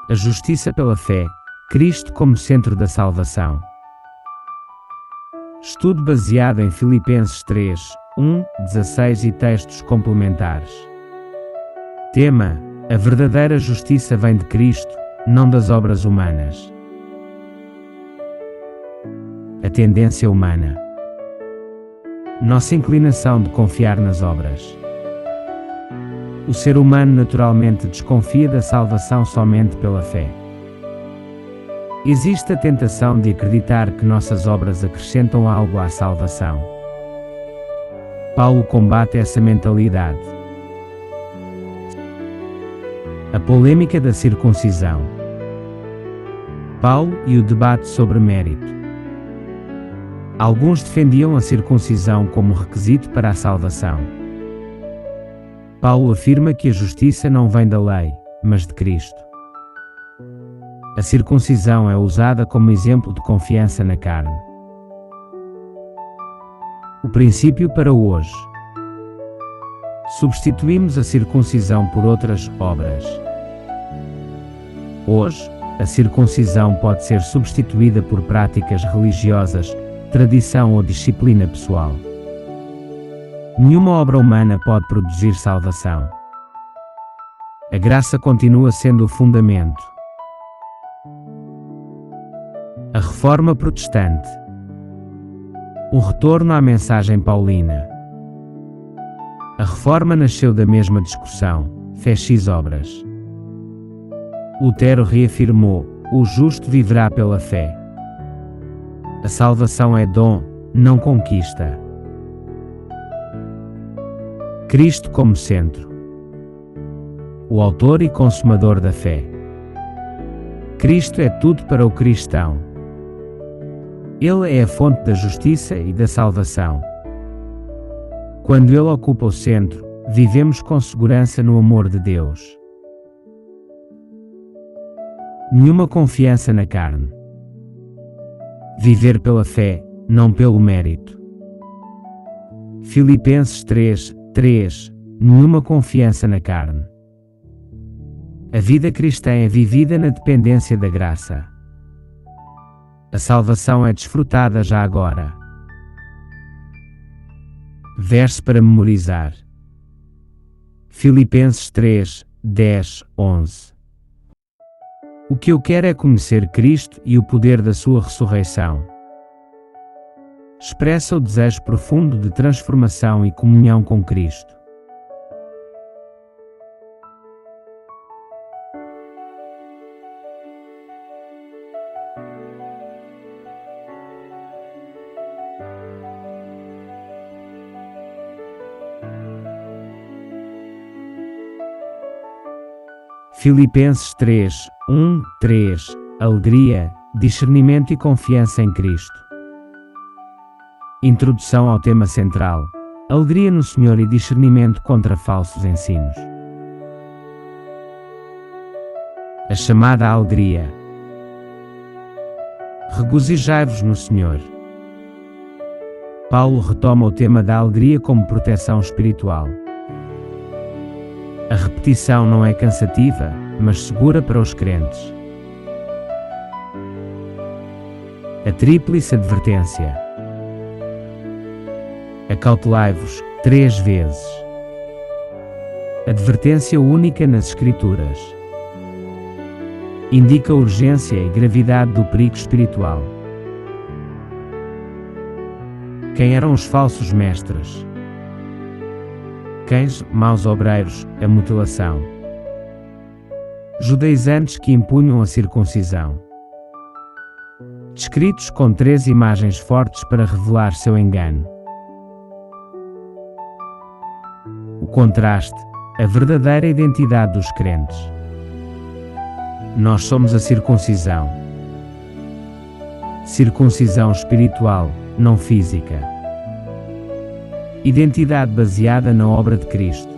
A justiça pela fé, Cristo como centro da salvação. Estudo baseado em Filipenses 3, 1, 16 e textos complementares. Tema: a verdadeira justiça vem de Cristo, não das obras humanas. A tendência humana. Nossa inclinação de confiar nas obras. O ser humano naturalmente desconfia da salvação somente pela fé. Existe a tentação de acreditar que nossas obras acrescentam algo à salvação. Paulo combate essa mentalidade. A polêmica da circuncisão. Paulo e o debate sobre mérito. Alguns defendiam a circuncisão como requisito para a salvação. Paulo afirma que a justiça não vem da lei, mas de Cristo. A circuncisão é usada como exemplo de confiança na carne. O princípio para hoje. Substituímos a circuncisão por outras obras. Hoje, a circuncisão pode ser substituída por práticas religiosas, tradição ou disciplina pessoal. Nenhuma obra humana pode produzir salvação. A graça continua sendo o fundamento. A Reforma Protestante. O retorno à mensagem paulina. A Reforma nasceu da mesma discussão: fé x obras. Lutero reafirmou: o justo viverá pela fé. A salvação é dom, não conquista. Cristo como centro. O autor e consumador da fé. Cristo é tudo para o cristão. Ele é a fonte da justiça e da salvação. Quando Ele ocupa o centro, vivemos com segurança no amor de Deus. Nenhuma confiança na carne. Viver pela fé, não pelo mérito. Filipenses 3, 3. Nenhuma confiança na carne. A vida cristã é vivida na dependência da graça. A salvação é desfrutada já agora. Verso para memorizar. Filipenses 3, 10, 11. O que eu quero é conhecer Cristo e o poder da sua ressurreição. Expressa o desejo profundo de transformação e comunhão com Cristo. Filipenses 3, 1, 3. Alegria, discernimento e confiança em Cristo. Introdução ao tema central. Alegria no Senhor e discernimento contra falsos ensinos. A chamada alegria. Regozijai-vos no Senhor. Paulo retoma o tema da alegria como proteção espiritual. A repetição não é cansativa, mas segura para os crentes. A tríplice advertência. Acautelai-vos 3 vezes. Advertência única nas Escrituras. Indica a urgência e gravidade do perigo espiritual. Quem eram os falsos mestres? Cães, maus obreiros, a mutilação. Judaizantes que impunham a circuncisão. Descritos com 3 imagens fortes para revelar seu engano. O contraste, a verdadeira identidade dos crentes. Nós somos a circuncisão. Circuncisão espiritual, não física. Identidade baseada na obra de Cristo.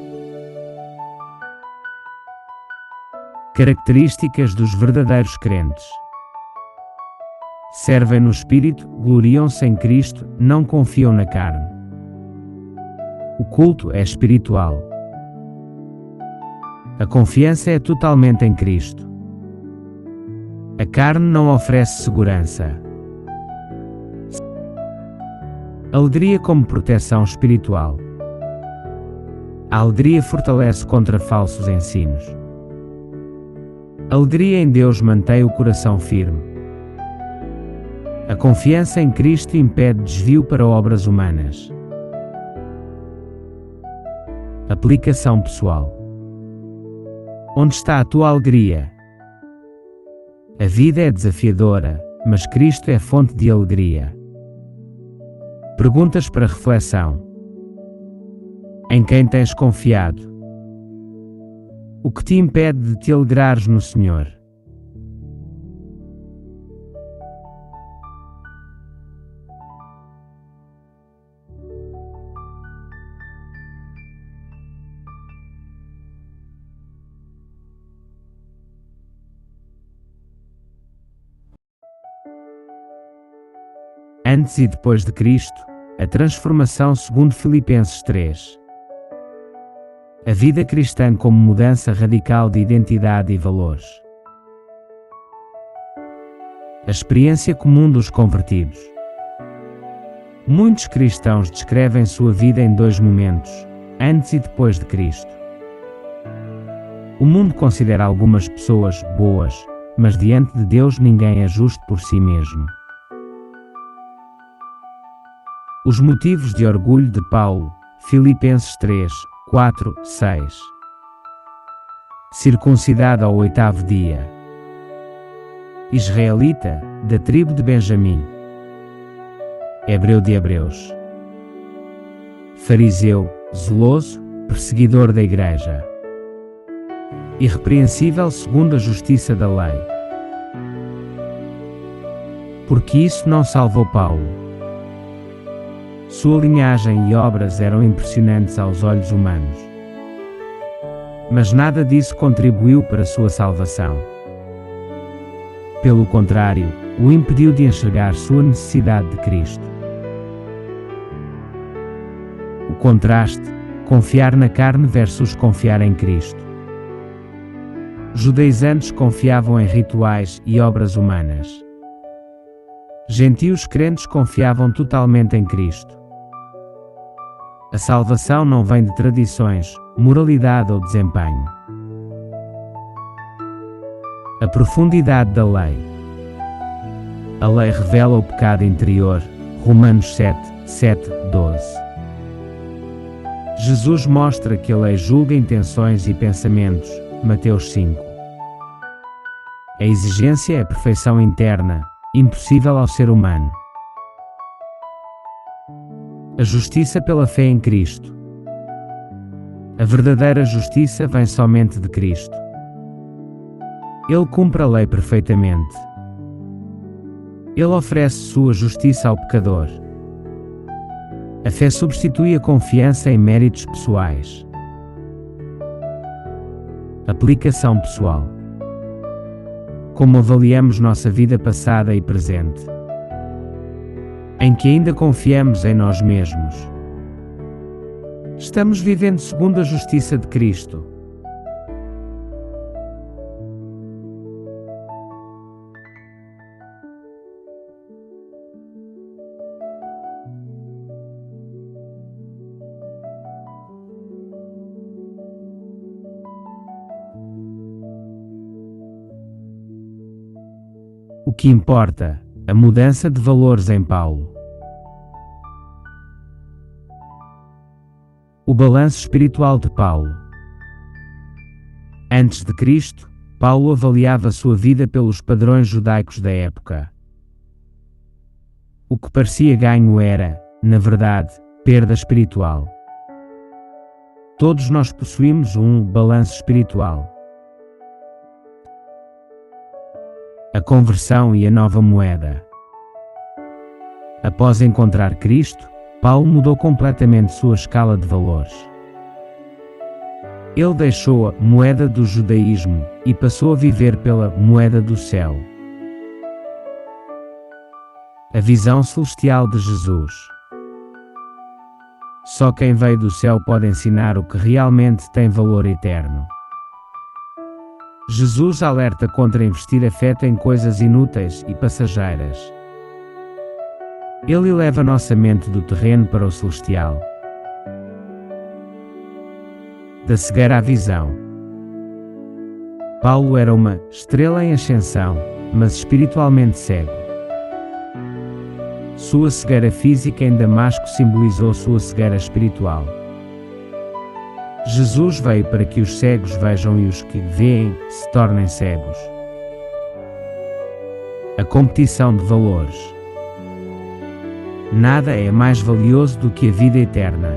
Características dos verdadeiros crentes. Servem no Espírito, gloriam-se em Cristo, não confiam na carne. O culto é espiritual. A confiança é totalmente em Cristo. A carne não oferece segurança. Alegria como proteção espiritual. A alegria fortalece contra falsos ensinos. A alegria em Deus mantém o coração firme. A confiança em Cristo impede desvio para obras humanas. Aplicação pessoal. Onde está a tua alegria? A vida é desafiadora, mas Cristo é fonte de alegria. Perguntas para reflexão. Em quem tens confiado? O que te impede de te alegrares no Senhor? Antes e depois de Cristo, a transformação segundo Filipenses 3. A vida cristã como mudança radical de identidade e valores. A experiência comum dos convertidos. Muitos cristãos descrevem sua vida em dois momentos, antes e depois de Cristo. O mundo considera algumas pessoas boas, mas diante de Deus ninguém é justo por si mesmo. Os motivos de orgulho de Paulo, Filipenses 3, 4, 6. Circuncidado ao 8º dia. Israelita, da tribo de Benjamim. Hebreu de Hebreus. Fariseu, zeloso, perseguidor da igreja. Irrepreensível segundo a justiça da lei. Porque isso não salvou Paulo. Sua linhagem e obras eram impressionantes aos olhos humanos. Mas nada disso contribuiu para sua salvação. Pelo contrário, o impediu de enxergar sua necessidade de Cristo. O contraste, confiar na carne versus confiar em Cristo. Judaizantes confiavam em rituais e obras humanas. Gentios crentes confiavam totalmente em Cristo. A salvação não vem de tradições, moralidade ou desempenho. A profundidade da lei. A lei revela o pecado interior, Romanos 7, 7, 12. Jesus mostra que a lei julga intenções e pensamentos, Mateus 5. A exigência é a perfeição interna, impossível ao ser humano. A justiça pela fé em Cristo. A verdadeira justiça vem somente de Cristo. Ele cumpre a lei perfeitamente. Ele oferece sua justiça ao pecador. A fé substitui a confiança em méritos pessoais. Aplicação pessoal. Como avaliamos nossa vida passada e presente? Em que ainda confiamos em nós mesmos? Estamos vivendo segundo a justiça de Cristo? O que importa? A mudança de valores em Paulo. O balanço espiritual de Paulo. Antes de Cristo, Paulo avaliava sua vida pelos padrões judaicos da época. O que parecia ganho era, na verdade, perda espiritual. Todos nós possuímos um balanço espiritual. A conversão e a nova moeda. Após encontrar Cristo, Paulo mudou completamente sua escala de valores. Ele deixou a moeda do judaísmo e passou a viver pela moeda do céu. A visão celestial de Jesus. Só quem veio do céu pode ensinar o que realmente tem valor eterno. Jesus alerta contra investir afeto em coisas inúteis e passageiras. Ele eleva nossa mente do terreno para o celestial. Da cegueira à visão. Paulo era uma estrela em ascensão, mas espiritualmente cego. Sua cegueira física em Damasco simbolizou sua cegueira espiritual. Jesus veio para que os cegos vejam e os que veem se tornem cegos. A competição de valores. Nada é mais valioso do que a vida eterna.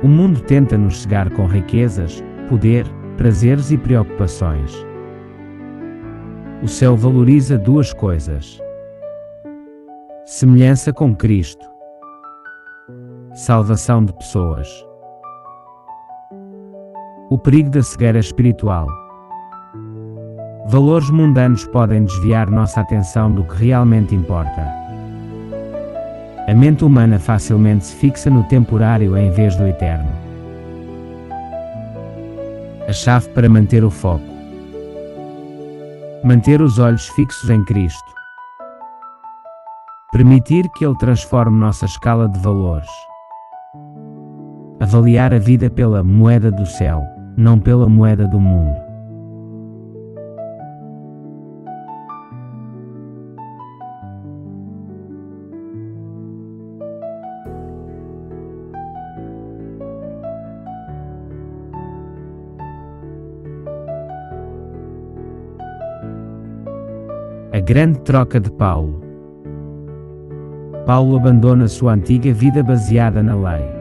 O mundo tenta nos cegar com riquezas, poder, prazeres e preocupações. O céu valoriza duas coisas: semelhança com Cristo, salvação de pessoas. O perigo da cegueira espiritual. Valores mundanos podem desviar nossa atenção do que realmente importa. A mente humana facilmente se fixa no temporário em vez do eterno. A chave para manter o foco. Manter os olhos fixos em Cristo. Permitir que Ele transforme nossa escala de valores. Avaliar a vida pela moeda do céu, não pela moeda do mundo. A grande troca de Paulo. Paulo abandona sua antiga vida baseada na lei.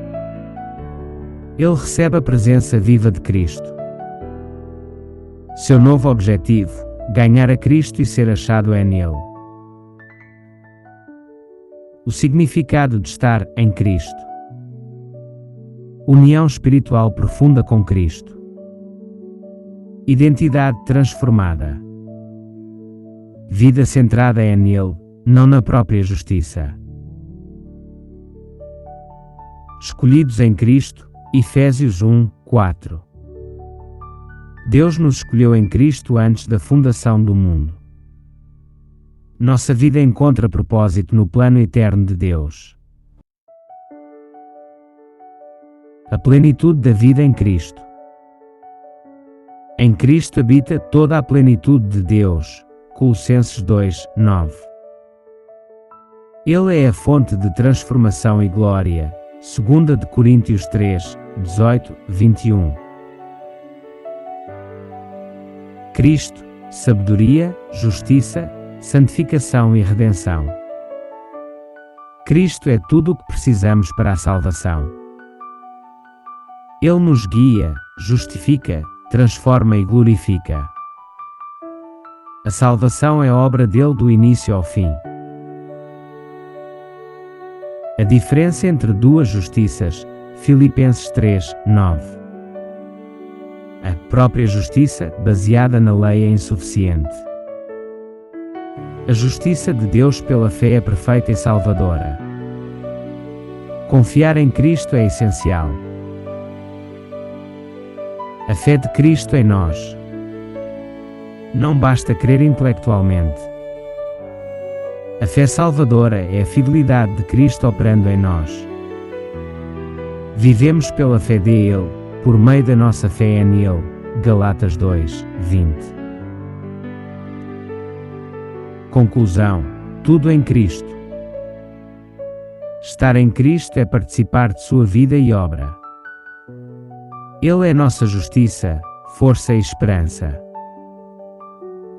Ele recebe a presença viva de Cristo. Seu novo objetivo: ganhar a Cristo e ser achado é nele. O significado de estar em Cristo. União espiritual profunda com Cristo. Identidade transformada. Vida centrada é nele, não na própria justiça. Escolhidos em Cristo, Efésios 1, 4. Deus nos escolheu em Cristo antes da fundação do mundo. Nossa vida encontra propósito no plano eterno de Deus. A plenitude da vida em Cristo. Em Cristo habita toda a plenitude de Deus. Colossenses 2, 9. Ele é a fonte de transformação e glória. 2 de Coríntios 3, 18, 21. Cristo, sabedoria, justiça, santificação e redenção. Cristo é tudo o que precisamos para a salvação. Ele nos guia, justifica, transforma e glorifica. A salvação é obra dele do início ao fim. A diferença entre duas justiças, Filipenses 3, 9. A própria justiça, baseada na lei, é insuficiente. A justiça de Deus pela fé é perfeita e salvadora. Confiar em Cristo é essencial. A fé de Cristo em nós. Não basta crer intelectualmente. A fé salvadora é a fidelidade de Cristo operando em nós. Vivemos pela fé dele, por meio da nossa fé nele. Galatas 2, 20. Conclusão: tudo em Cristo. Estar em Cristo é participar de sua vida e obra. Ele é nossa justiça, força e esperança.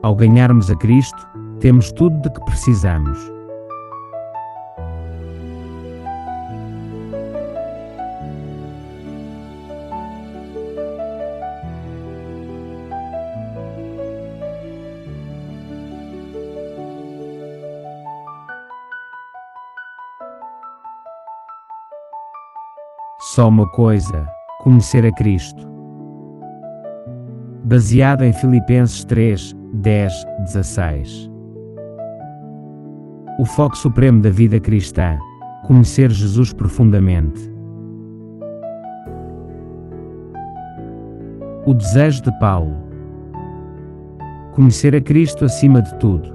Ao ganharmos a Cristo, temos tudo de que precisamos. Só uma coisa: conhecer a Cristo. Baseado em Filipenses 3, 10, 16. O foco supremo da vida cristã: conhecer Jesus profundamente. O desejo de Paulo. Conhecer a Cristo acima de tudo.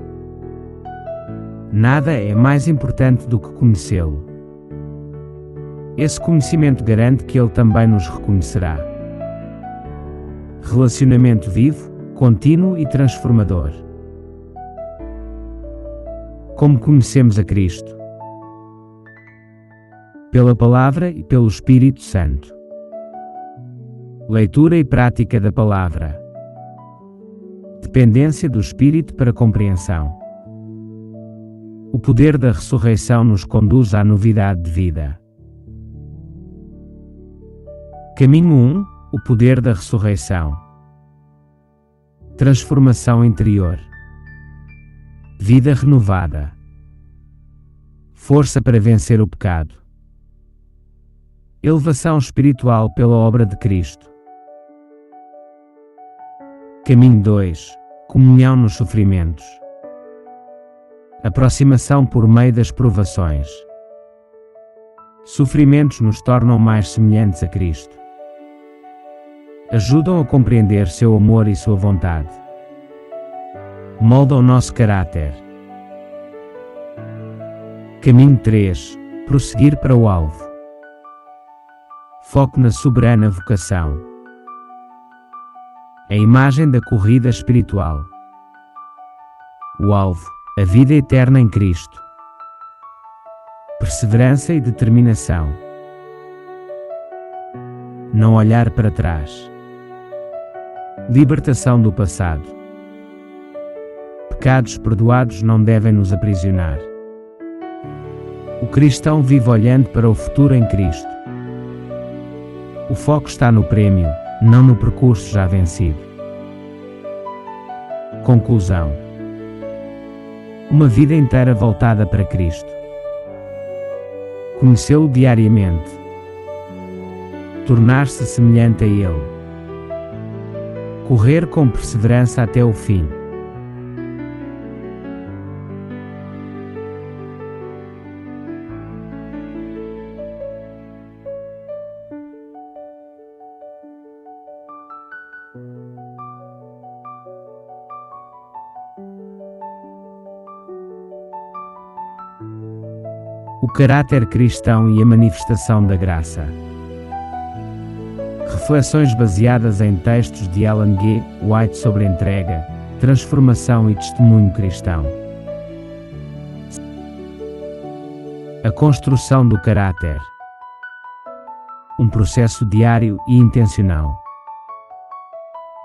Nada é mais importante do que conhecê-lo. Esse conhecimento garante que Ele também nos reconhecerá. Relacionamento vivo, contínuo e transformador. Como conhecemos a Cristo? Pela Palavra e pelo Espírito Santo. Leitura e prática da Palavra. Dependência do Espírito para compreensão. O poder da ressurreição nos conduz à novidade de vida. Caminho 1. O poder da ressurreição. Transformação interior. Vida renovada. Força para vencer o pecado. Elevação espiritual pela obra de Cristo. Caminho 2. Comunhão nos sofrimentos. Aproximação por meio das provações. Sofrimentos nos tornam mais semelhantes a Cristo. Ajudam a compreender seu amor e sua vontade. Moldam o nosso caráter. Caminho 3. Prosseguir para o alvo. Foco na soberana vocação. A imagem da corrida espiritual. O alvo, a vida eterna em Cristo. Perseverança e determinação. Não olhar para trás. Libertação do passado. Pecados perdoados não devem nos aprisionar. O cristão vive olhando para o futuro em Cristo. O foco está no prêmio, não no percurso já vencido. Conclusão. Uma vida inteira voltada para Cristo. Conhecê-lo diariamente. Tornar-se semelhante a Ele. Correr com perseverança até o fim. O caráter cristão e a manifestação da graça. Reflexões baseadas em textos de Ellen G. White sobre entrega, transformação e testemunho cristão. A construção do caráter. Um processo diário e intencional.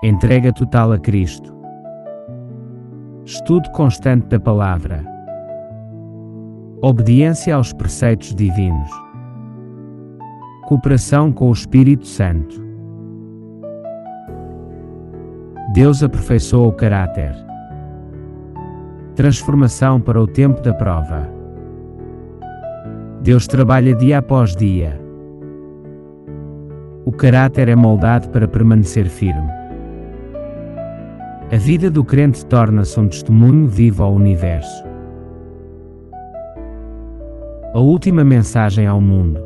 Entrega total a Cristo. Estudo constante da Palavra. Obediência aos preceitos divinos. Cooperação com o Espírito Santo. Deus aperfeiçoa o caráter. Transformação para o tempo da prova. Deus trabalha dia após dia. O caráter é moldado para permanecer firme. A vida do crente torna-se um testemunho vivo ao universo. A última mensagem ao mundo.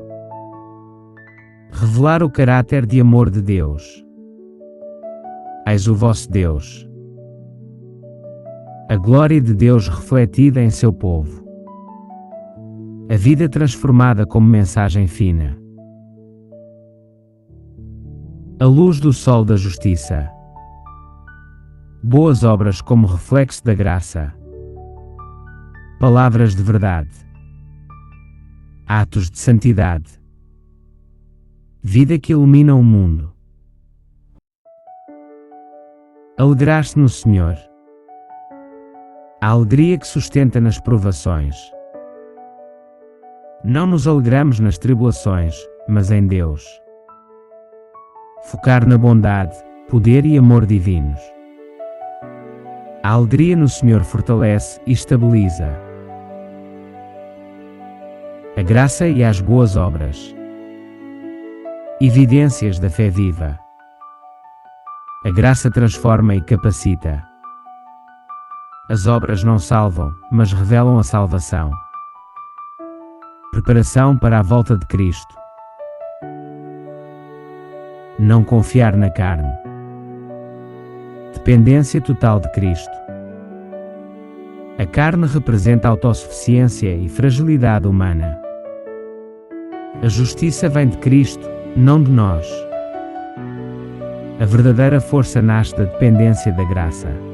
Revelar o caráter de amor de Deus. Eis o vosso Deus. A glória de Deus refletida em seu povo. A vida transformada como mensagem fina. A luz do sol da justiça. Boas obras como reflexo da graça. Palavras de verdade. Atos de santidade. Vida que ilumina o mundo. Alegrar-se no Senhor. A alegria que sustenta nas provações. Não nos alegramos nas tribulações, mas em Deus. Focar na bondade, poder e amor divinos. A alegria no Senhor fortalece e estabiliza. A graça e as boas obras. Evidências da fé viva. A graça transforma e capacita. As obras não salvam, mas revelam a salvação. Preparação para a volta de Cristo. Não confiar na carne. Dependência total de Cristo. A carne representa autossuficiência e fragilidade humana. A justiça vem de Cristo, não de nós. A verdadeira força nasce da dependência da graça.